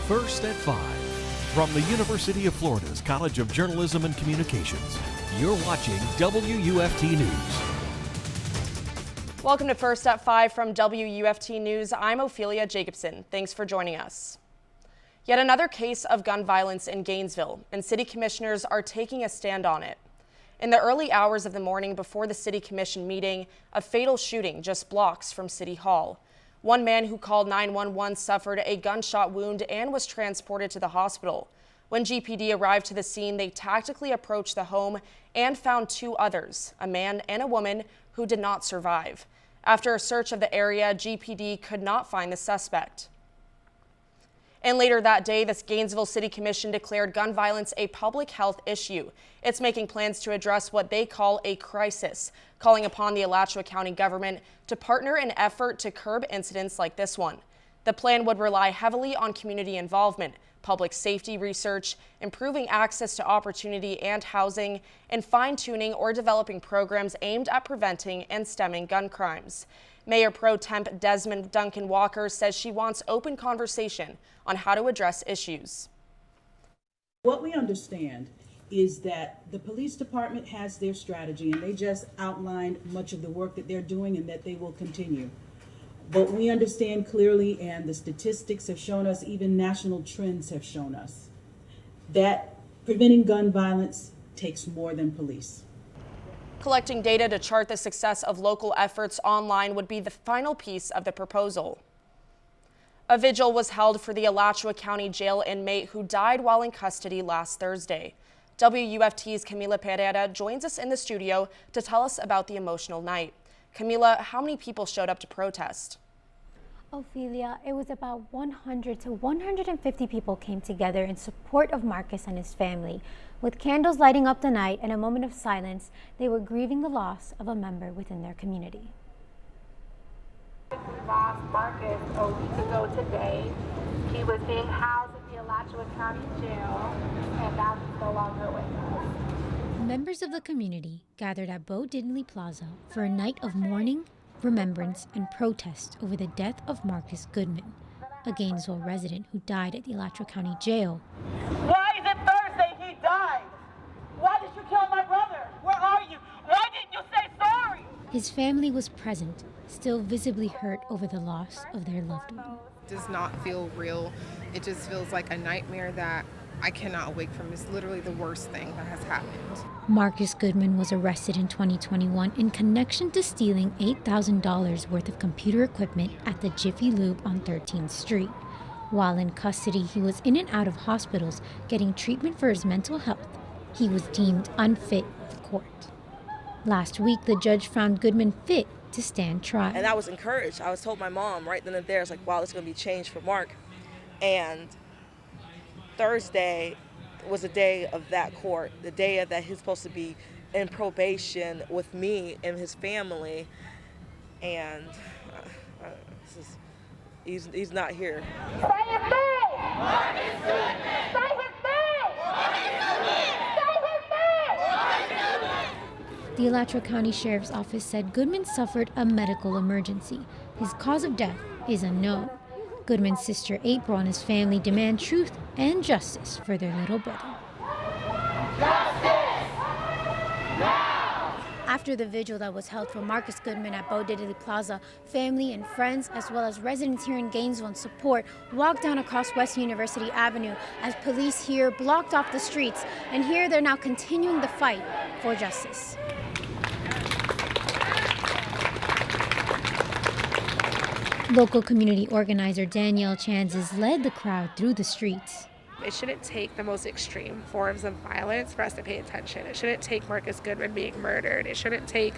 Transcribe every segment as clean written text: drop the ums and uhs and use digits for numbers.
First at 5. From the University of Florida's College of Journalism and Communications, you're watching WUFT News. Welcome to First at 5 from WUFT News. I'm Ophelie Jacobson. Thanks for joining us. Yet another case of gun violence in Gainesville, and city commissioners are taking a stand on it. In the early hours of the morning before the city commission meeting, a fatal shooting just blocks from City Hall. One man who called 911 suffered a gunshot wound and was transported to the hospital. When GPD arrived to the scene, they tactically approached the home and found two others, a man and a woman, who did not survive. After a search of the area, GPD could not find the suspect. And later that day, the Gainesville City Commission declared gun violence a public health issue. It's making plans to address what they call a crisis, calling upon the Alachua County government to partner in an effort to curb incidents like this one. The plan would rely heavily on community involvement, public safety research, improving access to opportunity and housing, and fine-tuning or developing programs aimed at preventing and stemming gun crimes. Mayor Pro Temp Desmond Duncan Walker says she wants open conversation on how to address issues. What we understand is that the police department has their strategy, and they just outlined much of the work that they're doing and that they will continue. But we understand clearly, and the statistics have shown us, even national trends have shown us, that preventing gun violence takes more than police. Collecting data to chart the success of local efforts online would be the final piece of the proposal. A vigil was held for the Alachua County Jail inmate who died while in custody last Thursday. WUFT's Camila Pereira joins us in the studio to tell us about the emotional night. Camila, how many people showed up to protest? Ophelia, it was about 100 to 150 people came together in support of Marcus and his family. With candles lighting up the night and a moment of silence, they were grieving the loss of a member within their community. We lost Marcus a week ago today. He was being housed at the Alachua County Jail, and now he's no longer with us. Members of the community gathered at Bo Diddley Plaza for a night of mourning, remembrance, and protest over the death of Marcus Goodman, a Gainesville resident who died at the Alachua County Jail. Why is it Thursday he died? Why did you kill my brother? Where are you? Why didn't you say sorry? His family was present, still visibly hurt over the loss of their loved one. It does not feel real. It just feels like a nightmare that I cannot wake from. It's literally the worst thing that has happened. Marcus Goodman was arrested in 2021 in connection to stealing $8,000 worth of computer equipment at the Jiffy Lube on 13th Street. While in custody, he was in and out of hospitals getting treatment for his mental health. He was deemed unfit for court. Last week, the judge found Goodman fit to stand trial. And I was encouraged. I was told my mom right then and there, it's like, wow, it's going to be changed for Mark. And Thursday was the day of that court, the day that he's supposed to be in probation with me and his family. And he's not here. Say his name! Marcus Goodman! Say his name! Marcus Goodman! Say his name! Marcus Goodman! The Alachua County Sheriff's Office said Goodman suffered a medical emergency. His cause of death is unknown. Goodman's sister April and his family demand truth and justice for their little brother. Justice! Now! After the vigil that was held for Marcus Goodman at Bo Diddley Plaza, family and friends, as well as residents here in Gainesville in support, walked down across West University Avenue as police here blocked off the streets. And here they're now continuing the fight for justice. Local community organizer Danielle Chanzes led the crowd through the streets. It shouldn't take the most extreme forms of violence for us to pay attention. It shouldn't take Marcus Goodman being murdered. It shouldn't take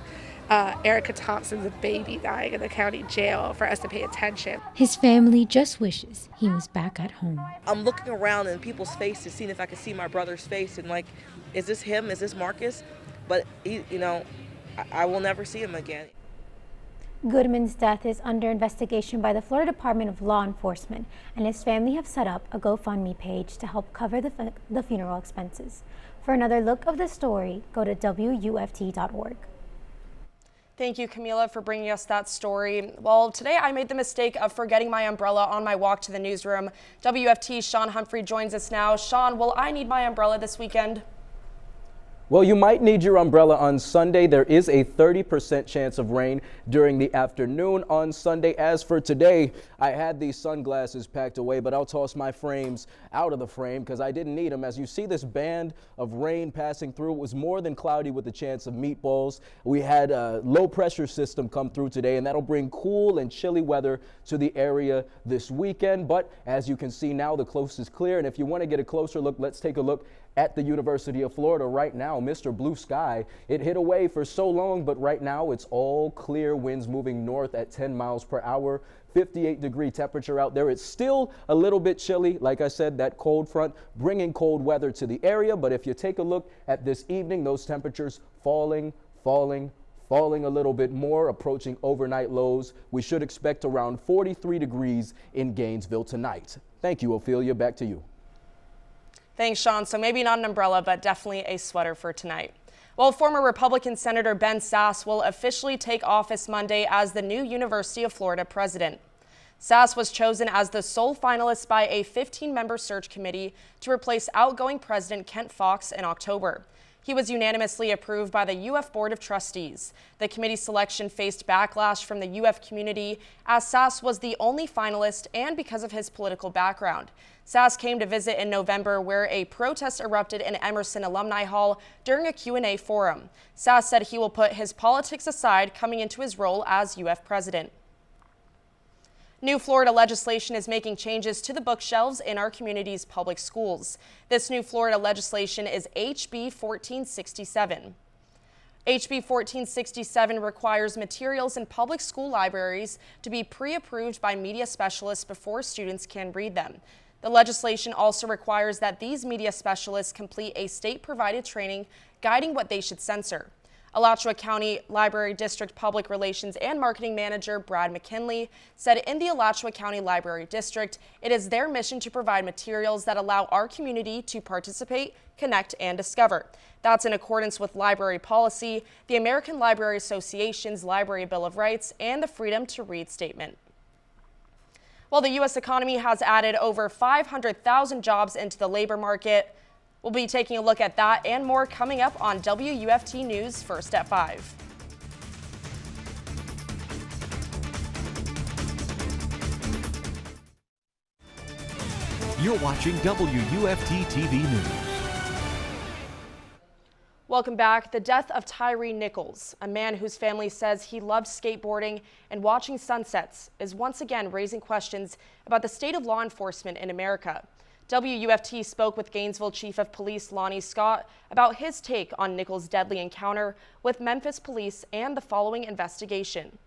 Erica Thompson's baby dying in the county jail for us to pay attention. His family just wishes he was back at home. I'm looking around in people's faces, seeing if I can see my brother's face, and like, is this him? Is this Marcus? But I will never see him again. Goodman's death is under investigation by the Florida Department of Law Enforcement, and his family have set up a GoFundMe page to help cover the funeral expenses. For another look of the story, go to WUFT.org. Thank you, Camila, for bringing us that story. Well, today I made the mistake of forgetting my umbrella on my walk to the newsroom. WFT's Shawn Humphrey joins us now. Shawn, will I need my umbrella this weekend? Well, you might need your umbrella on Sunday. There is a 30% chance of rain during the afternoon on Sunday. As for today, I had these sunglasses packed away, but I'll toss my frames out of the frame because I didn't need them. As you see this band of rain passing through, it was more than cloudy with a chance of meatballs. We had a low pressure system come through today, and that'll bring cool and chilly weather to the area this weekend. But as you can see now, the coast is clear. And if you want to get a closer look, let's take a look at the University of Florida right now. Mr. Blue Sky, it hid away for so long, but right now it's all clear. Winds moving north at 10 miles per hour. 58-degree temperature out there. It's still a little bit chilly. Like I said, that cold front bringing cold weather to the area. But if you take a look at this evening, those temperatures falling a little bit more, approaching overnight lows. We should expect around 43 degrees in Gainesville tonight. Thank you, Ophelia. Back to you. Thanks, Shawn. So maybe not an umbrella, but definitely a sweater for tonight. Well, former Republican Senator Ben Sasse will officially take office Monday as the new University of Florida president. Sasse was chosen as the sole finalist by a 15-member search committee to replace outgoing President Kent Fox in October. He was unanimously approved by the UF Board of Trustees. The committee's selection faced backlash from the UF community as Sasse was the only finalist and because of his political background. Sasse came to visit in November where a protest erupted in Emerson Alumni Hall during a Q&A forum. Sasse said he will put his politics aside coming into his role as UF president. New Florida legislation is making changes to the bookshelves in our community's public schools. This new Florida legislation is HB 1467. HB 1467 requires materials in public school libraries to be pre-approved by media specialists before students can read them. The legislation also requires that these media specialists complete a state-provided training guiding what they should censor. Alachua County Library District Public Relations and Marketing Manager Brad McKinley said in the Alachua County Library District, it is their mission to provide materials that allow our community to participate, connect, and discover. That's in accordance with library policy, the American Library Association's Library Bill of Rights, and the Freedom to Read statement. Well, the U.S. economy has added over 500,000 jobs into the labor market. We'll be taking a look at that and more coming up on WUFT News First at 5. You're watching WUFT TV News. Welcome back. The death of Tyree Nichols, a man whose family says he loved skateboarding and watching sunsets, is once again raising questions about the state of law enforcement in America. WUFT spoke with Gainesville Chief of Police Lonnie Scott about his take on Nichols' deadly encounter with Memphis police and the following investigation.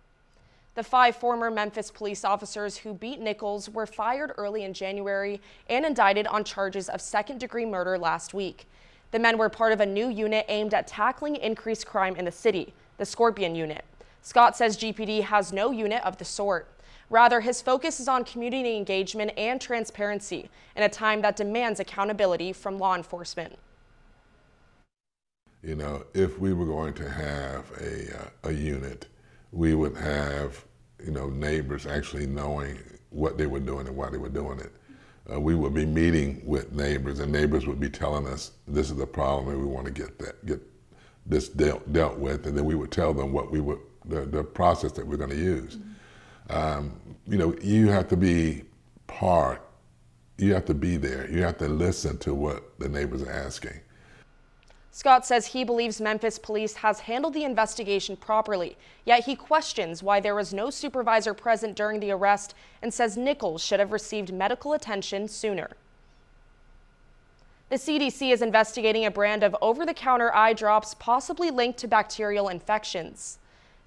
The 5 former Memphis police officers who beat Nichols were fired early in January and indicted on charges of second-degree murder last week. The men were part of a new unit aimed at tackling increased crime in the city, the Scorpion Unit. Scott says GPD has no unit of the sort. Rather, his focus is on community engagement and transparency in a time that demands accountability from law enforcement. You know, if we were going to have a unit, we would have, neighbors actually knowing what they were doing and why they were doing it. We would be meeting with neighbors, and neighbors would be telling us this is a problem and we want to get this dealt with, and then we would tell them what the process that we're going to use. You have to be you have to be there. You have to listen to what the neighbors are asking. Scott says he believes Memphis police has handled the investigation properly, yet he questions why there was no supervisor present during the arrest and says Nichols should have received medical attention sooner. The CDC is investigating a brand of over-the-counter eye drops possibly linked to bacterial infections.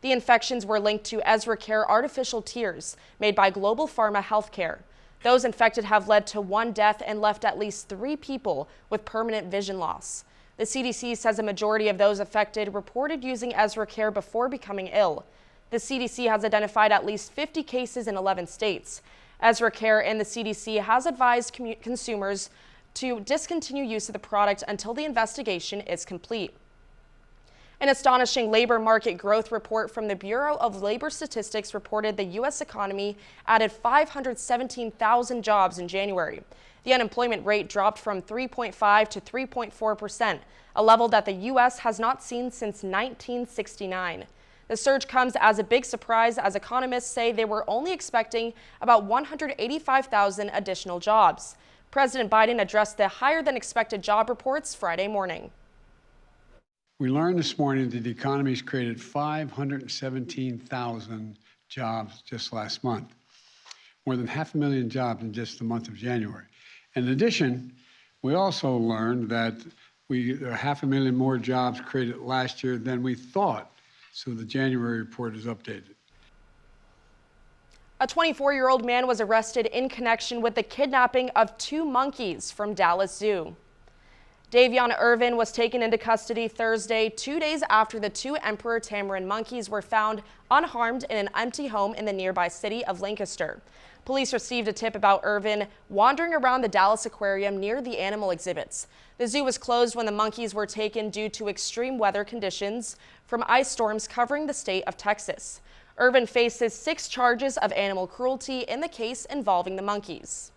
The infections were linked to Ezra Care artificial tears made by Global Pharma Healthcare. Those infected have led to 1 death and left at least 3 people with permanent vision loss. The CDC says a majority of those affected reported using Ezra Care before becoming ill. The CDC has identified at least 50 cases in 11 states. Ezra Care and the CDC has advised consumers to discontinue use of the product until the investigation is complete. An astonishing labor market growth report from the Bureau of Labor Statistics reported the U.S. economy added 517,000 jobs in January. The unemployment rate dropped from 3.5 to 3.4%, a level that the U.S. has not seen since 1969. The surge comes as a big surprise, as economists say they were only expecting about 185,000 additional jobs. President Biden addressed the higher-than-expected job reports Friday morning. We learned this morning that the economy has created 517,000 jobs just last month, more than 500,000 jobs in just the month of January. In addition, we also learned that there are 500,000 more jobs created last year than we thought, so the January report is updated. A 24-year-old man was arrested in connection with the kidnapping of 2 monkeys from Dallas Zoo. Davion Irvin was taken into custody Thursday, 2 days after the 2 emperor tamarin monkeys were found unharmed in an empty home in the nearby city of Lancaster. Police received a tip about Irvin wandering around the Dallas Aquarium near the animal exhibits. The zoo was closed when the monkeys were taken due to extreme weather conditions from ice storms covering the state of Texas. Irvin faces 6 charges of animal cruelty in the case involving the monkeys.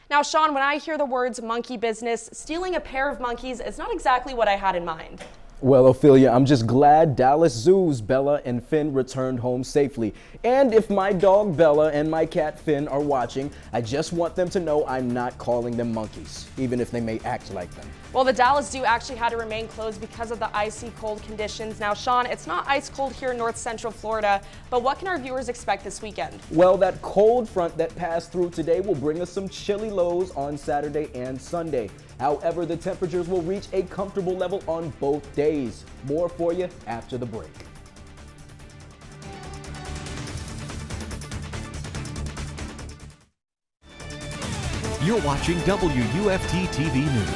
Now, Shawn, when I hear the words monkey business, stealing a pair of monkeys is not exactly what I had in mind. Well, Ophelia, I'm just glad Dallas Zoo's Bella and Finn returned home safely. And if my dog Bella and my cat Finn are watching, I just want them to know I'm not calling them monkeys, even if they may act like them. Well, the Dallas Zoo actually had to remain closed because of the icy cold conditions. Now, Shawn, it's not ice cold here in north central Florida, but what can our viewers expect this weekend? Well, that cold front that passed through today will bring us some chilly lows on Saturday and Sunday. However, the temperatures will reach a comfortable level on both days. More for you after the break. You're watching WUFT TV News.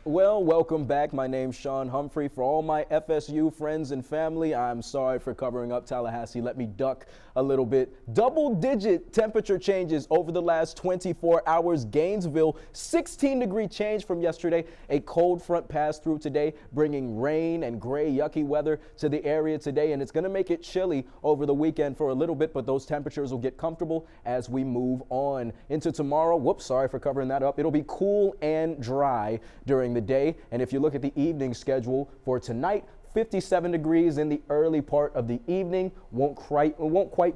Well, welcome back. My name's Shawn Humphrey. For all my FSU friends and family, I'm sorry for covering up Tallahassee. Let me duck a little bit. Double-digit temperature changes over the last 24 hours. Gainesville, 16-degree change from yesterday. A cold front passed through today, bringing rain and gray, yucky weather to the area today, and it's going to make it chilly over the weekend for a little bit, but those temperatures will get comfortable as we move on into tomorrow. Whoops, sorry for covering that up. It'll be cool and dry during the day, and if you look at the evening schedule for tonight, 57 degrees in the early part of the evening. Won't quite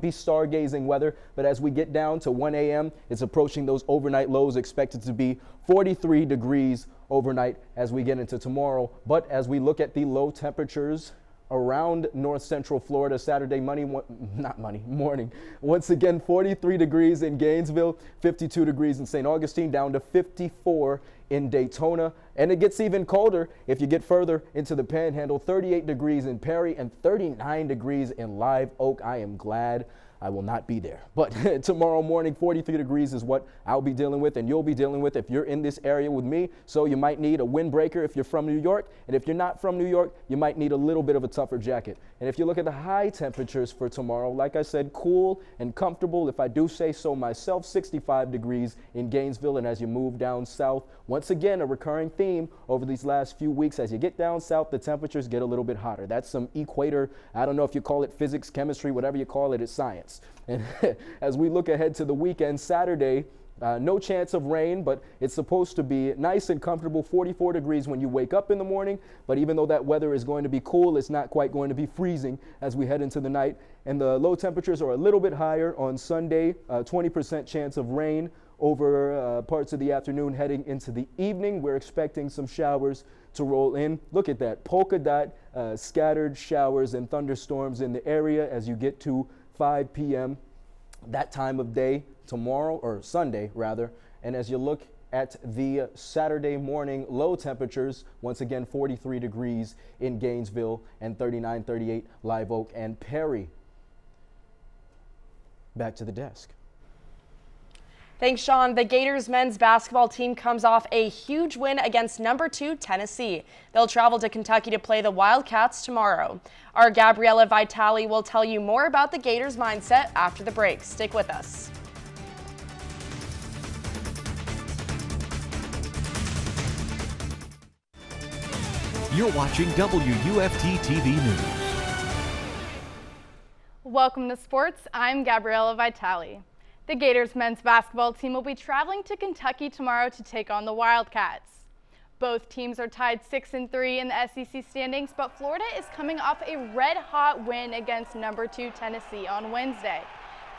be stargazing weather, but as we get down to 1 a.m., it's approaching those overnight lows, expected to be 43 degrees overnight as we get into tomorrow. But as we look at the low temperatures around north central Florida Saturday morning, once again 43 degrees in Gainesville, 52 degrees in St. Augustine, down to 54 in Daytona, and it gets even colder if you get further into the Panhandle. 38 degrees in Perry and 39 degrees in Live Oak. I am glad I will not be there. But tomorrow morning, 43 degrees is what I'll be dealing with and you'll be dealing with if you're in this area with me. So you might need a windbreaker if you're from New York. And if you're not from New York, you might need a little bit of a tougher jacket. And if you look at the high temperatures for tomorrow, like I said, cool and comfortable, if I do say so myself, 65 degrees in Gainesville. And as you move down south, once again, a recurring theme over these last few weeks, as you get down south, the temperatures get a little bit hotter. That's some equator, I don't know if you call it physics, chemistry, whatever you call it, it's science. And as we look ahead to the weekend, Saturday, no chance of rain, but it's supposed to be nice and comfortable, 44 degrees when you wake up in the morning. But even though that weather is going to be cool, it's not quite going to be freezing as we head into the night. And the low temperatures are a little bit higher on Sunday, 20% chance of rain over parts of the afternoon heading into the evening. We're expecting some showers to roll in. Look at that, polka dot scattered showers and thunderstorms in the area as you get to 5 p.m. that time of day tomorrow, or Sunday rather. And as you look at the Saturday morning low temperatures, once again 43 degrees in Gainesville and 39, 38 Live Oak and Perry. Back to the desk. Thanks, Shawn. The Gators men's basketball team comes off a huge win against number 2 Tennessee. They'll travel to Kentucky to play the Wildcats tomorrow. Our Gabriela Vitale will tell you more about the Gators mindset after the break. Stick with us. You're watching WUFT-TV News. Welcome to sports. I'm Gabriela Vitale. The Gators men's basketball team will be traveling to Kentucky tomorrow to take on the Wildcats. Both teams are tied 6-3 in the SEC standings, but Florida is coming off a red-hot win against number 2 Tennessee on Wednesday.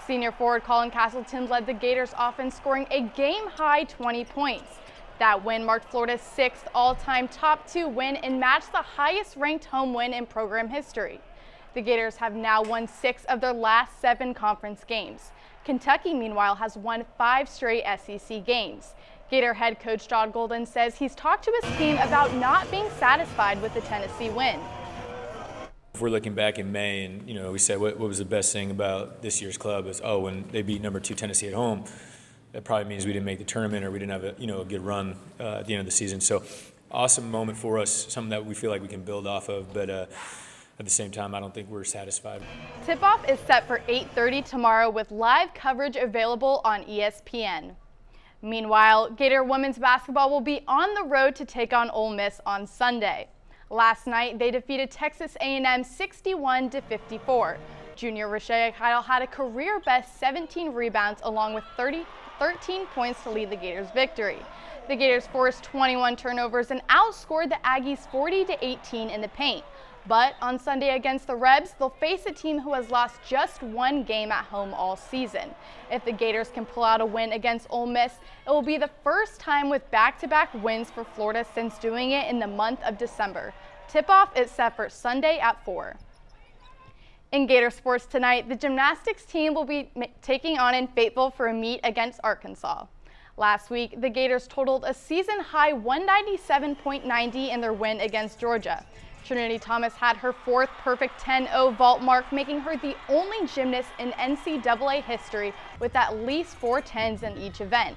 Senior forward Colin Castleton led the Gators offense, scoring a game-high 20 points. That win marked Florida's 6th all-time top 2 win and matched the highest-ranked home win in program history. The Gators have now won 6 of their last 7 conference games. Kentucky, meanwhile, has won 5 straight SEC games. Gator head coach John Golden says he's talked to his team about not being satisfied with the Tennessee win. If we're looking back in May and, we said what was the best thing about this year's club is, when they beat number 2 Tennessee at home, that probably means we didn't make the tournament or we didn't have a good run at the end of the season. So awesome moment for us, something that we feel like we can build off of, but at the same time, I don't think we're satisfied. Tip-off is set for 8:30 tomorrow with live coverage available on ESPN. Meanwhile, Gator women's basketball will be on the road to take on Ole Miss on Sunday. Last night, they defeated Texas A&M 61-54. Junior Rashea Kyle had a career-best 17 rebounds along with 13 points to lead the Gators' victory. The Gators forced 21 turnovers and outscored the Aggies 40-18 in the paint. But on Sunday against the Rebs, they'll face a team who has lost just 1 game at home all season. If the Gators can pull out a win against Ole Miss, it will be the first time with back-to-back wins for Florida since doing it in the month of December. Tip-off is set for Sunday at 4. In Gator sports tonight, the gymnastics team will be taking on in Fayetteville for a meet against Arkansas. Last week, the Gators totaled a season-high 197.90 in their win against Georgia. Trinity Thomas had her 4th perfect 10-0 vault mark, making her the only gymnast in NCAA history with at least 4 10s in each event.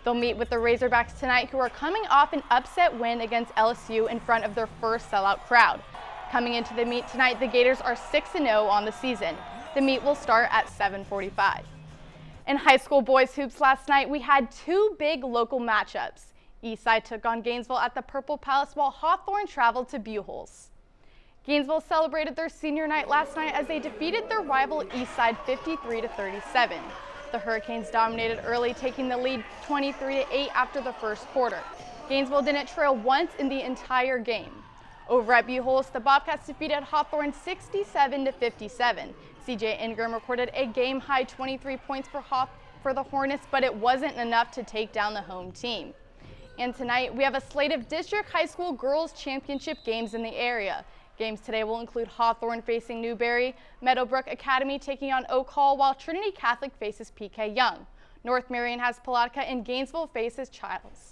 They'll meet with the Razorbacks tonight, who are coming off an upset win against LSU in front of their first sellout crowd. Coming into the meet tonight, the Gators are 6-0 on the season. The meet will start at 7:45. In high school boys hoops last night, we had 2 big local matchups. Eastside took on Gainesville at the Purple Palace while Hawthorne traveled to Buchholz. Gainesville celebrated their senior night last night as they defeated their rival Eastside 53-37. The Hurricanes dominated early, taking the lead 23-8 after the first quarter. Gainesville didn't trail once in the entire game. Over at Buchholz, the Bobcats defeated Hawthorne 67-57. CJ Ingram recorded a game-high 23 points for the Hornets, but it wasn't enough to take down the home team. And tonight, we have a slate of district high school girls championship games in the area. Games today will include Hawthorne facing Newberry, Meadowbrook Academy taking on Oak Hall, while Trinity Catholic faces PK Young. North Marion has Palatka, and Gainesville faces Childs.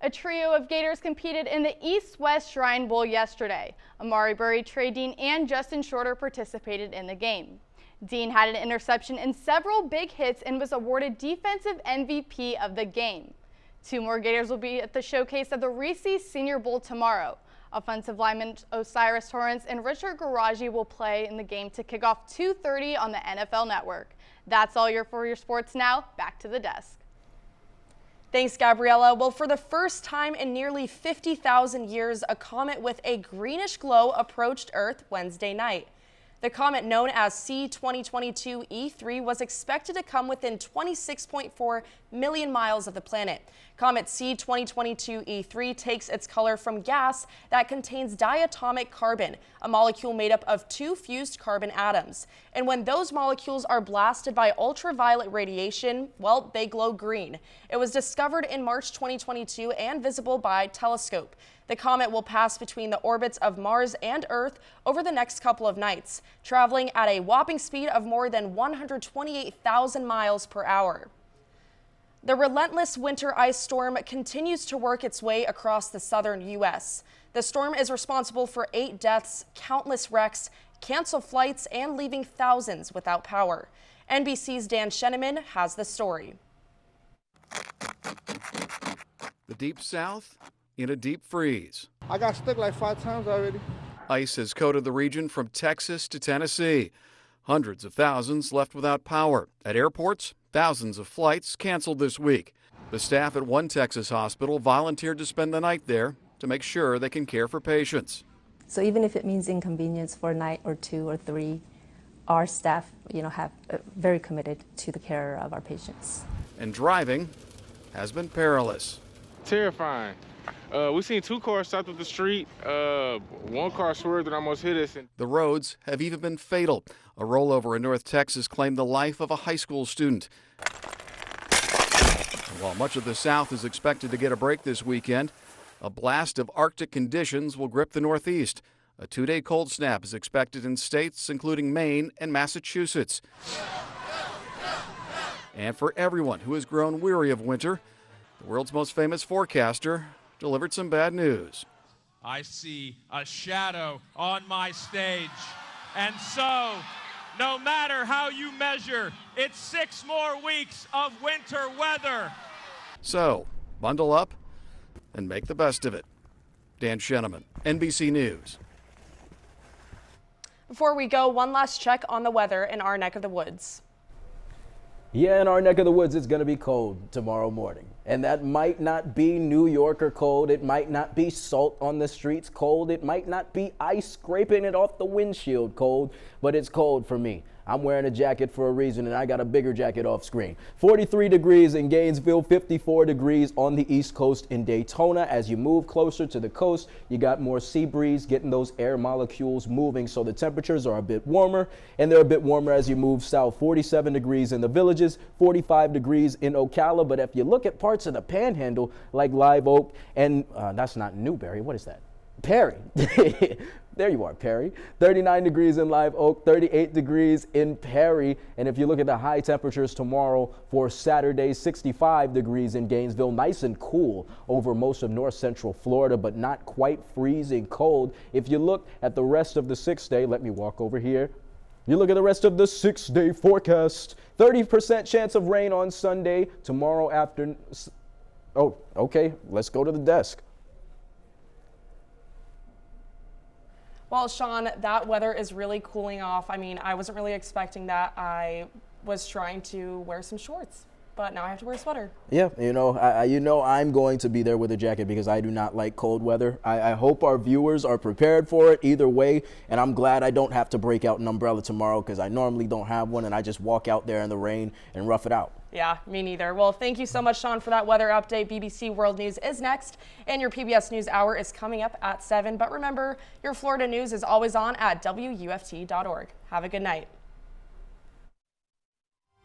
A trio of Gators competed in the East-West Shrine Bowl yesterday. Amari Burry, Trey Dean, and Justin Shorter participated in the game. Dean had an interception and several big hits and was awarded Defensive MVP of the game. 2 more Gators will be at the showcase of the Reese's Senior Bowl tomorrow. Offensive lineman Osiris Torrance and Richard Garaji will play in the game to kick off 2:30 on the NFL Network. That's all for your sports now. Back to the desk. Thanks, Gabriela. Well, for the first time in nearly 50,000 years, a comet with a greenish glow approached Earth Wednesday night. The comet, known as C-2022 E3, was expected to come within 26.4 million miles of the planet. Comet C-2022 E3 takes its color from gas that contains diatomic carbon, a molecule made up of 2 fused carbon atoms. And when those molecules are blasted by ultraviolet radiation, well, they glow green. It was discovered in March 2022 and visible by telescope. The comet will pass between the orbits of Mars and Earth over the next couple of nights, traveling at a whopping speed of more than 128,000 miles per hour. The relentless winter ice storm continues to work its way across the southern U.S. The storm is responsible for 8 deaths, countless wrecks, canceled flights, and leaving thousands without power. NBC's Dan Sheneman has the story. The Deep South in a deep freeze. I got stuck like 5 times already. Ice has coated the region from Texas to Tennessee. Hundreds of thousands left without power. At airports, thousands of flights canceled this week. The staff at one Texas hospital volunteered to spend the night there to make sure they can care for patients. So even if it means inconvenience for a night or 2 or 3, our staff, have very committed to the care of our patients. And driving has been perilous. Terrifying. We've seen 2 cars stopped at the street. 1 car swerved and almost hit us. The roads have even been fatal. A rollover in North Texas claimed the life of a high school student. And while much of the South is expected to get a break this weekend, a blast of Arctic conditions will grip the Northeast. A 2-day cold snap is expected in states including Maine and Massachusetts. And for everyone who has grown weary of winter, the world's most famous forecaster delivered some bad news. I see a shadow on my stage. And so, no matter how you measure, it's 6 more weeks of winter weather. So, bundle up and make the best of it. Dan Sheneman, NBC News. Before we go, one last check on the weather in our neck of the woods. Yeah, in our neck of the woods, it's going to be cold tomorrow morning. And that might not be New Yorker cold. It might not be salt on the streets cold. It might not be ice scraping it off the windshield cold, but it's cold for me. I'm wearing a jacket for a reason, and I got a bigger jacket off screen. 43 degrees in Gainesville, 54 degrees on the East Coast in Daytona. As you move closer to the coast, you got more sea breeze getting those air molecules moving, so the temperatures are a bit warmer, and they're a bit warmer as you move south. 47 degrees in the Villages, 45 degrees in Ocala, but if you look at parts of the Panhandle, like Live Oak, and that's not Newberry, what is that? Perry. There you are, Perry. 39 degrees in Live Oak, 38 degrees in Perry. And if you look at the high temperatures tomorrow for Saturday, 65 degrees in Gainesville, nice and cool over most of north central Florida, but not quite freezing cold. If you look at the rest of the 6-day, let me walk over here. You look at the rest of the 6-day forecast, 30% chance of rain on Sunday, tomorrow afternoon. Oh, okay, let's go to the desk. Well, Shawn, that weather is really cooling off. I mean, I wasn't really expecting that. I was trying to wear some shorts, but now I have to wear a sweater. Yeah, I'm going to be there with a jacket because I do not like cold weather. I hope our viewers are prepared for it either way, and I'm glad I don't have to break out an umbrella tomorrow because I normally don't have one, and I just walk out there in the rain and rough it out. Yeah, me neither. Well, thank you so much, Shawn, for that weather update. BBC World News is next, and your PBS News Hour is coming up at 7. But remember, your Florida news is always on at WUFT.org. Have a good night.